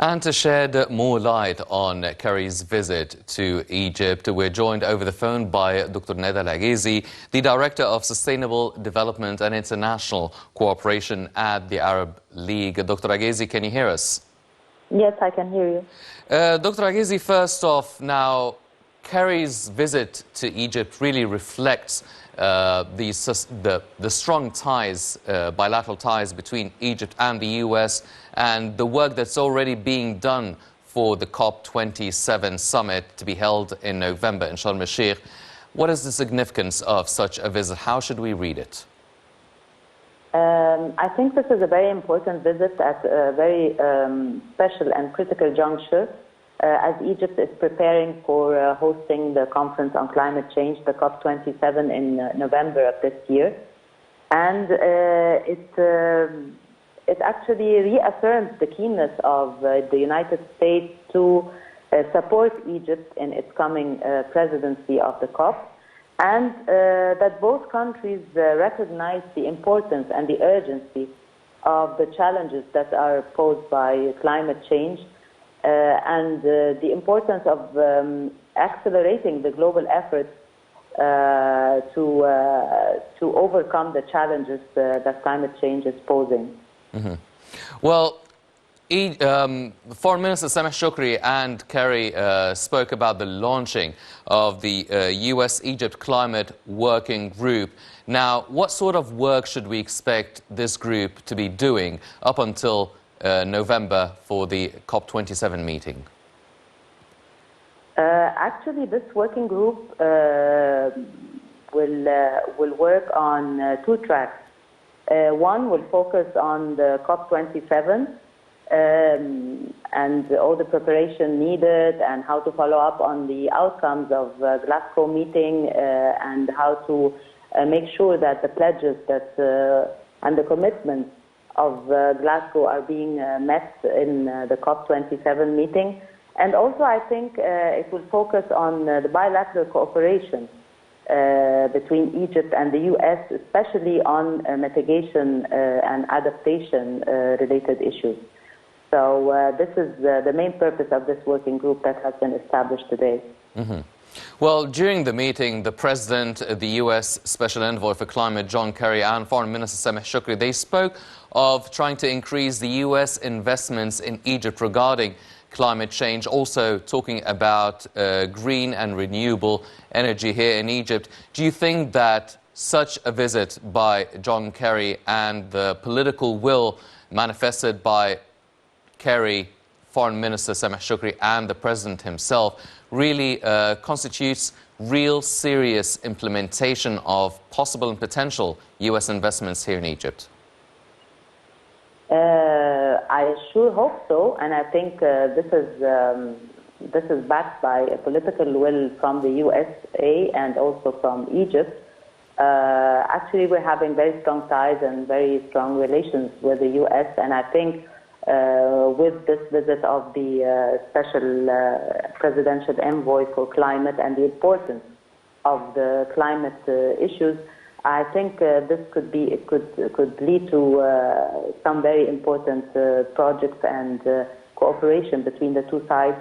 And to shed more light on Kerry's visit to Egypt, we're joined over the phone by Dr. Gizy, the Director of Sustainable Development and International Cooperation at the Arab League. Dr. Gizy, can you hear us? Yes, I can hear you. Dr. Gizy, first off, now, Kerry's visit to Egypt really reflects the strong ties, bilateral ties between Egypt and the US, and the work that's already being done for the COP27 summit to be held in November in Sharm el-Sheikh. What is the significance of such a visit? How should we read it? I think this is a very important visit at a very special and critical juncture as Egypt is preparing for hosting the conference on climate change, the COP27, in November of this year. And it actually reaffirms the keenness of the United States to support Egypt in its coming presidency of the COP, and that both countries recognize the importance and the urgency of the challenges that are posed by climate change, and the importance of accelerating the global efforts to overcome the challenges that climate change is posing. Mm-hmm. Well, Foreign Minister Sameh Shoukry and Kerry spoke about the launching of the US-Egypt Climate Working Group. Now, what sort of work should we expect this group to be doing up until November for the COP27 meeting? Actually, this working group will work on two tracks. One will focus on the COP27 and all the preparation needed and how to follow up on the outcomes of the Glasgow meeting and how to make sure that the pledges that and the commitments of Glasgow are being met in the COP27 meeting. And also, I think it will focus on the bilateral cooperation between Egypt and the US, especially on mitigation and adaptation related issues. So this is the main purpose of this working group that has been established today. Mm-hmm. Well, during the meeting, the President, the U.S. Special Envoy for Climate, John Kerry, and Foreign Minister Sameh Shoukry, they spoke of trying to increase the U.S. investments in Egypt regarding climate change, also talking about green and renewable energy here in Egypt. Do you think that such a visit by John Kerry and the political will manifested by Kerry, Foreign Minister Sameh Shoukry, and the President himself really constitutes real serious implementation of possible and potential U.S. investments here in Egypt? I sure hope so, and I think this is backed by a political will from the USA and also from Egypt. Actually, we're having very strong ties and very strong relations with the U.S., and I think with this visit of the special presidential envoy for climate and the importance of the climate issues, I think this could lead to some very important projects and cooperation between the two sides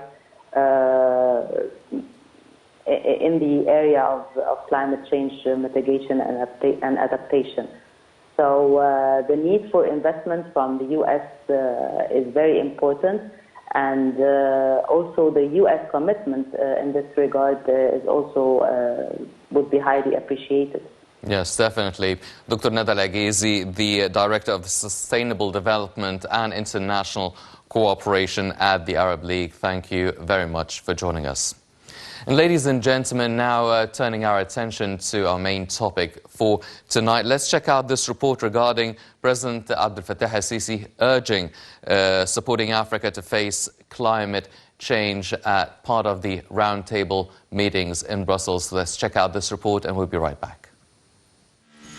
in the area of climate change mitigation and adaptation. So the need for investment from the U.S. Is very important, and also the U.S. commitment in this regard is also would be highly appreciated. Yes, definitely. Dr. Gizy, the Director of Sustainable Development and International Cooperation at the Arab League, thank you very much for joining us. And ladies and gentlemen, now turning our attention to our main topic for tonight, let's check out this report regarding President Abdel Fattah al-Sisi urging supporting Africa to face climate change at part of the roundtable meetings in Brussels. Let's check out this report and we'll be right back.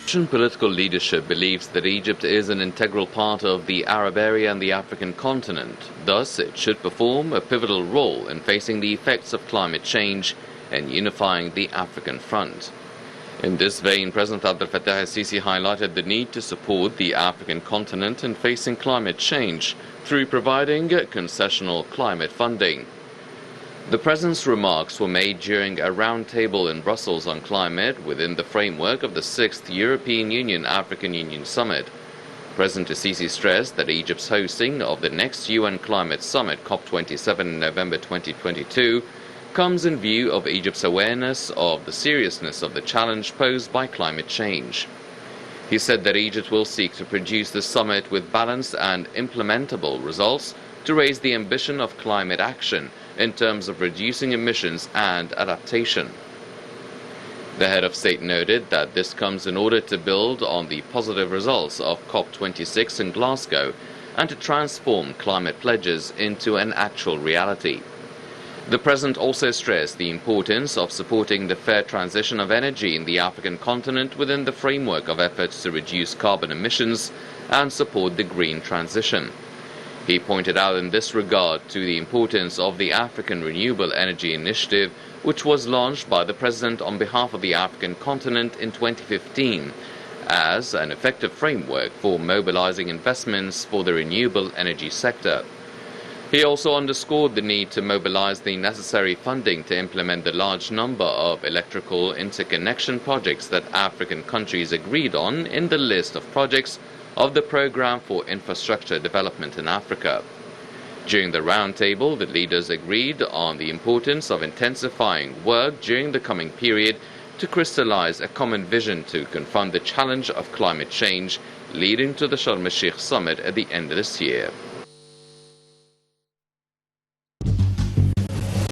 Egyptian political leadership believes that Egypt is an integral part of the Arab area and the African continent. Thus, it should perform a pivotal role in facing the effects of climate change and unifying the African front. In this vein, President Abdel Fattah al-Sisi highlighted the need to support the African continent in facing climate change through providing concessional climate funding. The President's remarks were made during a roundtable in Brussels on climate within the framework of the 6th European Union-African Union Summit. President al-Sisi stressed that Egypt's hosting of the next UN Climate Summit COP27 in November 2022 comes in view of Egypt's awareness of the seriousness of the challenge posed by climate change. He said that Egypt will seek to produce the summit with balanced and implementable results to raise the ambition of climate action in terms of reducing emissions and adaptation. The head of state noted that this comes in order to build on the positive results of COP26 in Glasgow and to transform climate pledges into an actual reality. The President also stressed the importance of supporting the fair transition of energy in the African continent within the framework of efforts to reduce carbon emissions and support the green transition. He pointed out in this regard to the importance of the African Renewable Energy Initiative, which was launched by the President on behalf of the African continent in 2015 as an effective framework for mobilizing investments for the renewable energy sector. He also underscored the need to mobilize the necessary funding to implement the large number of electrical interconnection projects that African countries agreed on in the list of projects of the Programme for Infrastructure Development in Africa. During the roundtable, the leaders agreed on the importance of intensifying work during the coming period to crystallize a common vision to confront the challenge of climate change, leading to the Sharm el-Sheikh summit at the end of this year.